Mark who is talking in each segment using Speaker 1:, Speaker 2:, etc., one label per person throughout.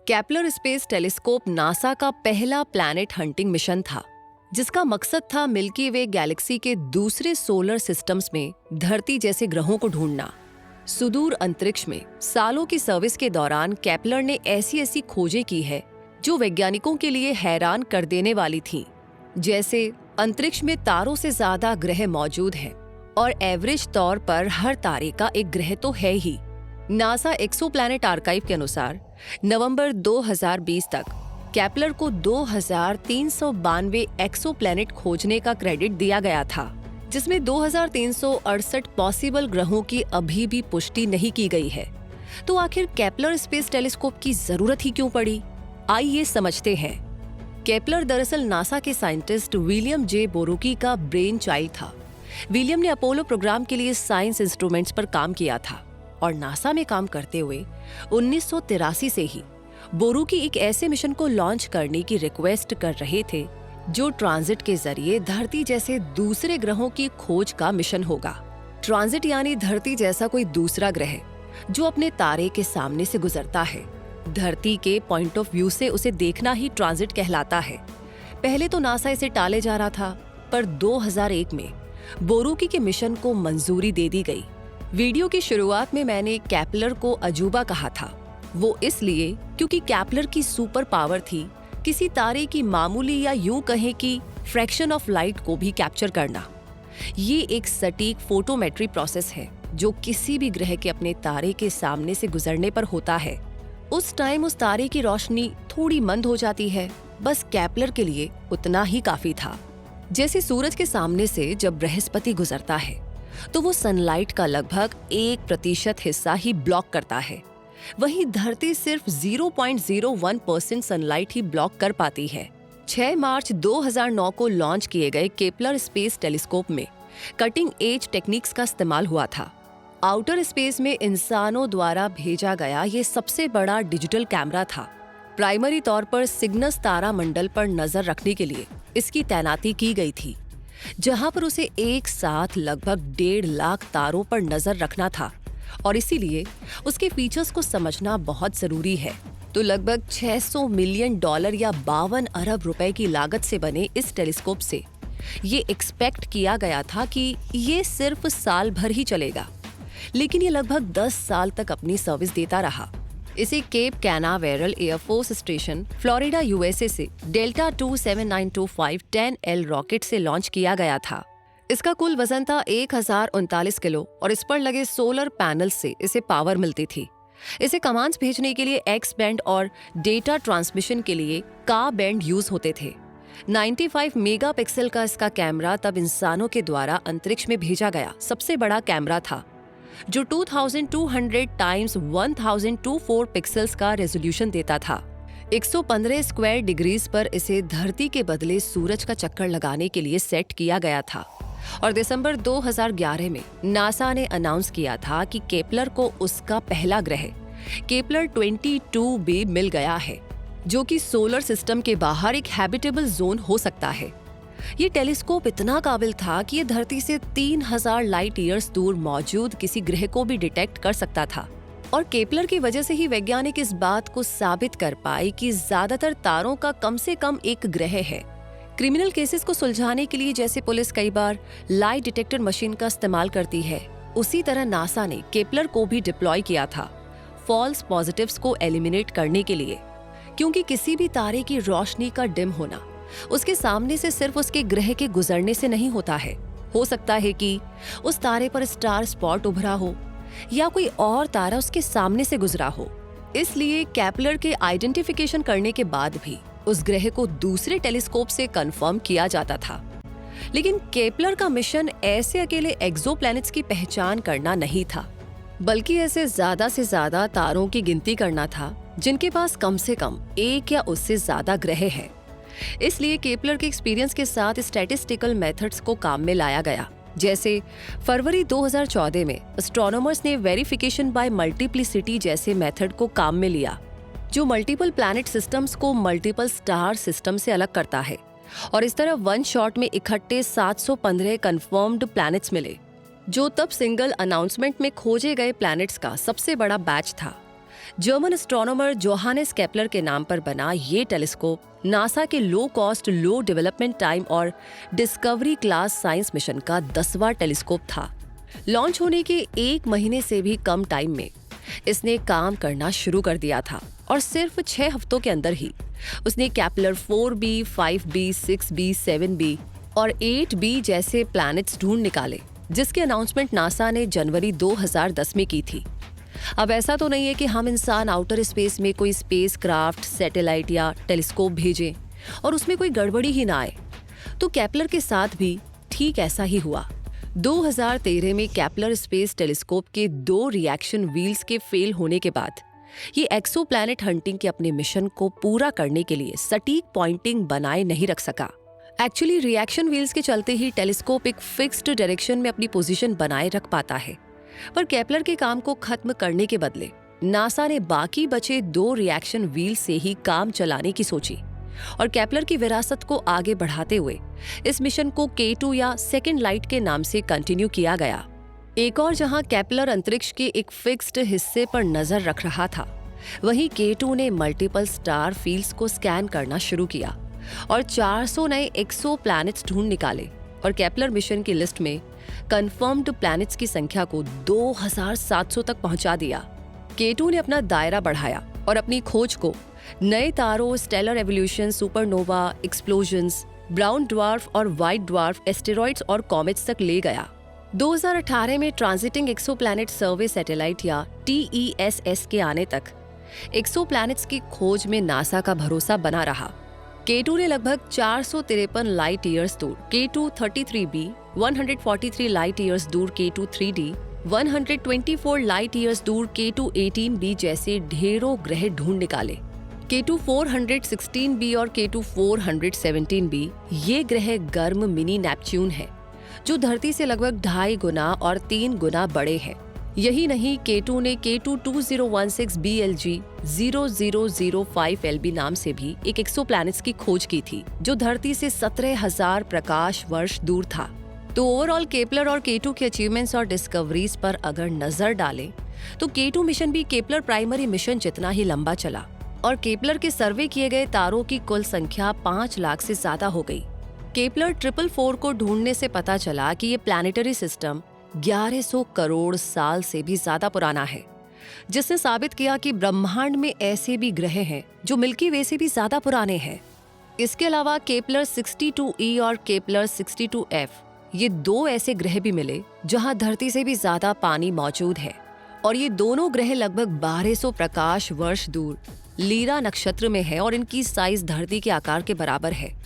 Speaker 1: Kepler space telescope NASA का पहला planet hunting mission था, जिसका मकसद था मिल्की वे गैलेक्सी के दूसरे सोलर सिस्टम्स में धरती जैसे ग्रहों को ढूंढना। सुदूर अंतरिक्ष में सालों की सर्विस के दौरान केपलर ने ऐसी ऐसी खोजें की है जो वैज्ञानिकों के लिए हैरान कर देने वाली थीं। जैसे अंतरिक्ष में तारों से ज्यादा ग्रह मौजूद हैं और एवरेज तौर पर हर तारे का एक ग्रह तो है ही। नासा एक्सोप्लैनेट आर्काइव के अनुसार नवंबर 2020 तक केपलर को 2392 एक्सोप्लैनेट खोजने का क्रेडिट दिया गया था, जिसमें 2368 पॉसिबल ग्रहों की अभी भी पुष्टि नहीं की गई है। तो आखिर केपलर स्पेस टेलीस्कोप की जरूरत ही क्यों पड़ी? आइए समझते हैं। केपलर दरअसल नासा के साइंटिस्ट विलियम जे बोरुकी का ब्रेन चाइल्ड था। विलियम ने अपोलो प्रोग्राम के लिए साइंस इंस्ट्रूमेंट्स पर काम किया था और नासा में काम करते हुए 1983 से ही बोरुकी एक ऐसे मिशन को लॉन्च करने की रिक्वेस्ट कर रहे थे जो ट्रांजिट के जरिए धरती जैसे दूसरे ग्रहों की खोज का मिशन होगा। ट्रांजिट यानी धरती जैसा कोई दूसरा ग्रह जो अपने तारे के सामने से गुजरता है। धरती के पॉइंट ऑफ व्यू से उसे देखना ही ट्रांजिट कहलाता है। पहले तो नासा इसे टाले जा रहा था, पर 2001 में बोरुकी के मिशन को मंजूरी दे दी गई। वीडियो की शुरुआत में मैंने केपलर को अजूबा कहा था। वो इसलिए क्योंकि केपलर की सुपर पावर थी किसी तारे की मामूली या यूं कहें कि फ्रैक्शन ऑफ लाइट को भी कैप्चर करना। ये एक सटीक फोटोमेट्री प्रोसेस है जो किसी भी ग्रह के अपने तारे के सामने से गुजरने पर होता है। उस टाइम उस तारे की रोशनी थोड़ी मंद हो जाती है, बस केपलर के लिए उतना ही काफी था। जैसे सूरज के सामने से जब बृहस्पति गुजरता है तो वो सनलाइट का लगभग 1% हिस्सा ही ब्लॉक करता है। वहीं धरती सिर्फ 0.01% सनलाइट ही ब्लॉक कर पाती है। 6 मार्च 2009 को लॉन्च किए गए केपलर स्पेस टेलीस्कोप में कटिंग एज टेक्निक्स का इस्तेमाल हुआ था। आउटर स्पेस में इंसानों द्वारा भेजा गया ये सबसे बड़ा डिजिटल कैमरा था। प्राइमरी तौर पर सिग्नस तारा मंडल पर नजर रखने के लिए इसकी तैनाती की गई थी, जहां पर उसे एक साथ लगभग 1.5 लाख तारों पर नजर रखना था और इसीलिए उसके फीचर्स को समझना बहुत जरूरी है। तो लगभग $600 मिलियन या 52 अरब रुपए की लागत से बने इस टेलीस्कोप से ये एक्सपेक्ट किया गया था कि ये सिर्फ साल भर ही चलेगा, लेकिन ये लगभग 10 साल तक अपनी सर्विस देता रहा। इसे Cape Canaveral air force station Florida USA से डेल्टा 27925 10L रॉकेट से लॉन्च किया गया था। इसका कुल वजन था 1039 किलो और इस पर लगे सोलर पैनल से इसे पावर मिलती थी। इसे कमांड्स भेजने के लिए एक्स बैंड और डेटा ट्रांसमिशन के लिए का बैंड यूज होते थे। 95 मेगापिक्सल का इसका कैमरा तब इंसानों के द्वारा अंतरिक्ष में भेजा गया सबसे बड़ा कैमरा था, जो 2200 टाइम्स 1024 पिक्सल्स का रेजोल्यूशन देता था। 115 स्क्वायर डिग्रीज पर इसे धरती के बदले सूरज का चक्कर लगाने के लिए सेट किया गया था और दिसंबर 2011 में नासा ने अनाउंस किया था कि केपलर को उसका पहला ग्रह केपलर 22b मिल गया है, जो कि सोलर सिस्टम के बाहर एक हैबिटेबल जोन हो सकता है। ये टेलीस्कोप इतना काबिल था कि ये धरती से 3000 लाइट ईयर्स दूर मौजूद किसी ग्रह को भी डिटेक्ट कर सकता था और केपलर की वजह से ही वैज्ञानिक इस बात को साबित कर पाए कि ज्यादातर तारों का कम से कम एक ग्रह है। क्रिमिनल केसेस को सुलझाने के लिए जैसे पुलिस कई बार लाई डिटेक्टर मशीन का इस्तेमाल करती है, उसी तरह नासा ने केपलर को भी डिप्लॉय किया था फॉल्स पॉजिटिव्स को एलिमिनेट करने के लिए, क्योंकि किसी भी तारे की रोशनी का डिम होना उसके सामने से सिर्फ उसके ग्रह के गुजरने से नहीं होता है। हो सकता है कि उस तारे पर स्टार स्पॉट उभरा हो या कोई और तारा उसके सामने से गुजरा हो। इसलिए केपलर के आइडेंटिफिकेशन करने के बाद भी उस ग्रह को दूसरे टेलीस्कोप से कंफर्म किया जाता था। लेकिन केपलर का मिशन ऐसे अकेले एक्सोप्लैनेट्स की पहचान करना नहीं था, बल्कि ऐसे ज्यादा से ज्यादा तारों की गिनती करना था जिनके पास कम से कम एक या उससे ज्यादा ग्रह है। इसलिए केपलर के एक्सपीरियंस के साथ स्टैटिस्टिकल मेथड्स को काम में लाया गया। जैसे फरवरी 2014 में एस्ट्रोनॉमर्स ने वेरिफिकेशन बाय मल्टीप्लिसिटी जैसे मेथड को काम में लिया, जो मल्टीपल प्लैनेट सिस्टम्स को मल्टीपल स्टार सिस्टम से अलग करता है और इस तरह वन शॉट में इकट्ठे 715 कंफर्म्ड प्लैनेट्स मिले, जो तब सिंगल अनाउंसमेंट में खोजे गए प्लैनेट्स का सबसे बड़ा बैच था। जर्मन एस्ट्रोनॉमर जोहानेस केपलर के नाम पर बना ये टेलीस्कोप नासा के लो कॉस्ट, लो डेवलपमेंट टाइम और डिस्कवरी क्लास साइंस मिशन का 10वां टेलीस्कोप था। लॉन्च होने के 1 महीने से भी कम टाइम में इसने काम करना शुरू कर दिया था और सिर्फ 6 हफ्तों के अंदर ही उसने Kepler 4b, 5b, 6b, 7b और 8b जैसे प्लैनेट्स ढूंढ निकाले, जिसकी अनाउंसमेंट नासा ने जनवरी 2010 में की थी। अब ऐसा तो नहीं है कि हम इंसान आउटर स्पेस में कोई स्पेस क्राफ्ट, सैटेलाइट या टेलीस्कोप भेजें और उसमें कोई गड़बड़ी ही ना आए। तो केपलर के साथ भी ठीक ऐसा ही हुआ। 2013 में केपलर स्पेस टेलीस्कोप के 2 रिएक्शन व्हील्स के फेल होने के बाद ये एक्सोप्लैनेट हंटिंग के अपने मिशन को पूरा करने के लिए सटीक पॉइंटिंग बनाए नहीं रख सका। एक्चुअली रिएक्शन व्हील्स के चलते ही टेलीस्कोप एक फिक्स्ड डायरेक्शन में अपनी पोजीशन बनाए रख पाता है, पर केपलर के काम को खत्म करने के बदले नासा ने बाकी बचे 2 रिएक्शन व्हील से ही काम चलाने की सोची और केपलर की विरासत को आगे बढ़ाते हुए इस मिशन को K2 या सेकेंड लाइट के नाम से कंटिन्यू किया गया। एक और जहां केपलर अंतरिक्ष के एक फिक्स्ड हिस्से पर नजर रख रहा था, वहीं K2 ने मल्टीपल स्टार फील्ड्स को स्कैन करना शुरू किया और 400 नए एक्सो प्लैनेट्स ढूंढ निकाले और केपलर मिशन की लिस्ट में कंफर्म्ड प्लैनेट्स की संख्या को 2700 तक पहुंचा दिया। K2 ने अपना दायरा बढ़ाया और अपनी खोज को नए तारों, stellar evolution, supernova, explosions, brown dwarf और व्हाइट ड्वार्फ, एस्टेरॉइड्स और कॉमेट्स तक ले गया। 2018 में ट्रांजिटिंग एक्सोप्लैनेट सर्वे सैटेलाइट या TESS के आने तक एक्सोप्लैनेट्स की खोज में नासा का भरोसा बना रहा। K2 ने लगभग 453 लाइट ईयर्स दूर K2 33b, 143 लाइट ईयर्स दूर K2 3d, 124 लाइट ईयर्स दूर K2 18b जैसे ढेरों ग्रह ढूंढ निकाले। K2 416b और K2 417b ये ग्रह गर्म मिनी नेपच्यून है, जो धरती से लगभग 2.5 गुना और 3 गुना बड़े हैं। यही नहीं, K2 ने K2 2016 BLG 0005 LB नाम से भी एक एक्सोप्लैनेट्स की खोज की थी, जो धरती से 17,000 प्रकाश वर्ष दूर था। तो ओवरऑल केपलर और K2 के अचीवमेंट्स और डिस्कवरीज पर अगर नजर डालें तो K2 मिशन भी केपलर प्राइमरी मिशन जितना ही लंबा चला और केपलर के सर्वे किए गए तारों की कुल संख्या 5 लाख से ज्यादा हो गई। केपलर 444 को ढूंढने से पता चला कि ये प्लैनेटरी सिस्टम 1100 करोड़ साल से भी ज्यादा पुराना है, जिसने साबित किया कि ब्रह्मांड में ऐसे भी ग्रह हैं जो मिल्की वे से भी ज्यादा पुराने हैं। इसके अलावा केपलर 62e और केपलर 62f ये 2 ऐसे ग्रह भी मिले जहां धरती से भी ज्यादा पानी मौजूद है और ये दोनों ग्रह लगभग 1200 प्रकाश वर्ष दूर लीरा नक्षत्र में है और इनकी साइज धरती के आकार के बराबर है।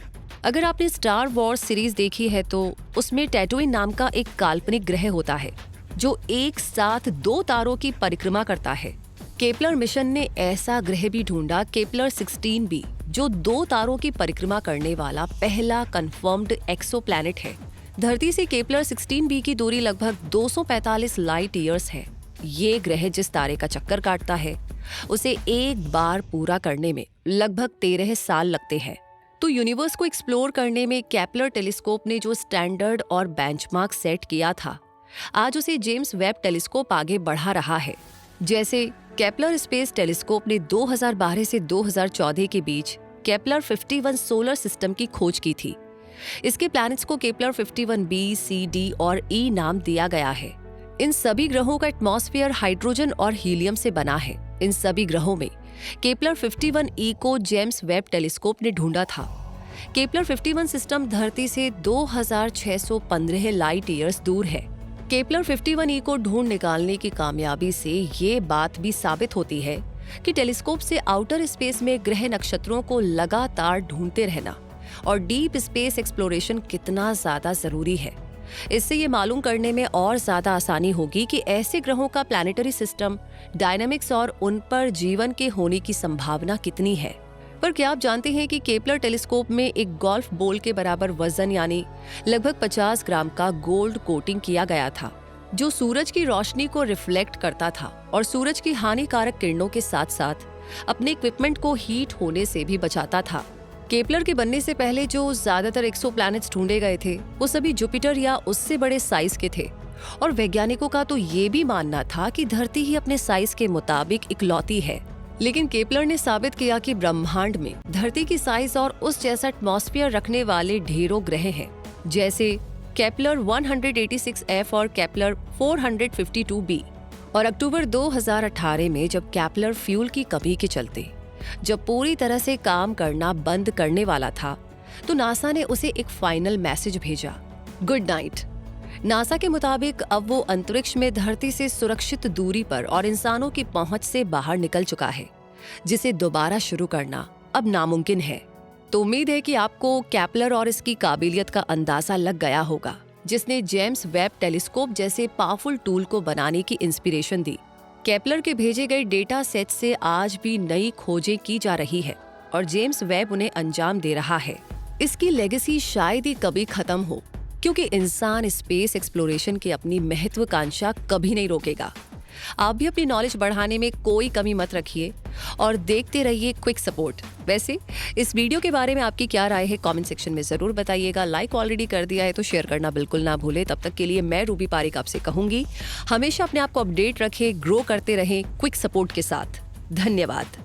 Speaker 1: अगर आपने स्टार वॉर्स सीरीज देखी है तो उसमें टैटूइन नाम का एक काल्पनिक ग्रह होता है जो एक साथ 2 तारों की परिक्रमा करता है। केपलर मिशन ने ऐसा ग्रह भी ढूंढा, केपलर 16b, जो 2 तारों की परिक्रमा करने वाला पहला कंफर्म्ड एक्सोप्लैनेट है। धरती से केपलर 16b की दूरी लगभग 245 लाइट ईयर्स है। ये ग्रह जिस तारे का चक्कर काटता है उसे एक बार पूरा करने में लगभग 13 साल लगते हैं। तो यूनिवर्स को एक्सप्लोर करने में केपलर टेलीस्कोप ने जो स्टैंडर्ड और बेंचमार्क सेट किया था, आज उसे जेम्स वेब टेलीस्कोप आगे बढ़ा रहा है। जैसे केपलर स्पेस टेलीस्कोप ने 2012 से 2014 के बीच केपलर 51 सोलर सिस्टम की खोज की थी। इसके प्लैनेट्स को केपलर 51b, C, D और E नाम दिया गया है। इन सभी ग्रहों का एटमॉस्फेयर हाइड्रोजन और हीलियम से बना है। इन सभी ग्रहों में केपलर 51e को जेम्स वेब टेलीस्कोप ने ढूंढा था। केपलर 51 सिस्टम धरती से 2615 लाइट ईयर्स दूर है। केपलर 51e को ढूंढ निकालने की कामयाबी से ये बात भी साबित होती है कि टेलीस्कोप से आउटर स्पेस में ग्रह नक्षत्रों को लगातार ढूंढते रहना और डीप स्पेस एक्सप्लोरेशन कितना ज्यादा जरूरी है। इससे ये मालूम करने में और ज्यादा आसानी होगी कि ऐसे ग्रहों का प्लैनेटरी सिस्टम, डायनामिक्स और उन पर जीवन के होने की संभावना कितनी है। पर क्या आप जानते हैं कि केपलर टेलीस्कोप में एक गोल्फ बॉल के बराबर वजन यानी लगभग 50 ग्राम का गोल्ड कोटिंग किया गया था, जो सूरज की रोशनी को रिफ्लेक्ट करता था और सूरज की हानिकारक किरणों के साथ साथ अपने इक्विपमेंट को हीट होने से भी बचाता था। केपलर के बनने से पहले जो ज्यादातर एक्सोप्लैनेट्स ढूंढे गए थे वो सभी जुपिटर या उससे बड़े साइज के थे और वैज्ञानिकों का तो ये भी मानना था कि धरती ही अपने साइज के मुताबिक इकलौती है। लेकिन केपलर ने साबित किया कि ब्रह्मांड में धरती की साइज और उस जैसा एटमॉस्फेयर रखने वाले ढेरों ग्रह हैं, जैसे केपलर 186f और केपलर 452b। और अक्टूबर 2018 में जब केपलर फ्यूल की कमी के चलते जब पूरी तरह से काम करना बंद करने वाला था, तो नासा ने उसे एक फाइनल मैसेज भेजा, गुड नाइट। नासा के मुताबिक अब वो अंतरिक्ष में धरती से सुरक्षित दूरी पर और इंसानों की पहुंच से बाहर निकल चुका है, जिसे दोबारा शुरू करना अब नामुमकिन है। तो उम्मीद है कि आपको केपलर और इसकी काबिलियत का अंदाजा लग गया होगा, जिसने जेम्स वेब टेलीस्कोप जैसे पावरफुल टूल को बनाने की इंस्पिरेशन दी। केपलर के भेजे गए डेटा सेट से आज भी नई खोजें की जा रही है और जेम्स वेब उन्हें अंजाम दे रहा है। इसकी लेगेसी शायद ही कभी खत्म हो, क्योंकि इंसान स्पेस एक्सप्लोरेशन की अपनी महत्वाकांक्षा कभी नहीं रोकेगा। आप भी अपनी नॉलेज बढ़ाने में कोई कमी मत रखिए और देखते रहिए क्विक सपोर्ट। वैसे इस वीडियो के बारे में आपकी क्या राय है कमेंट सेक्शन में जरूर बताइएगा। लाइक ऑलरेडी कर दिया है तो शेयर करना बिल्कुल ना भूलें। तब तक के लिए मैं रूबी पारिक आपसे कहूंगी, हमेशा अपने आप को अपडेट रखें, ग्रो करते रहें क्विक सपोर्ट के साथ। धन्यवाद।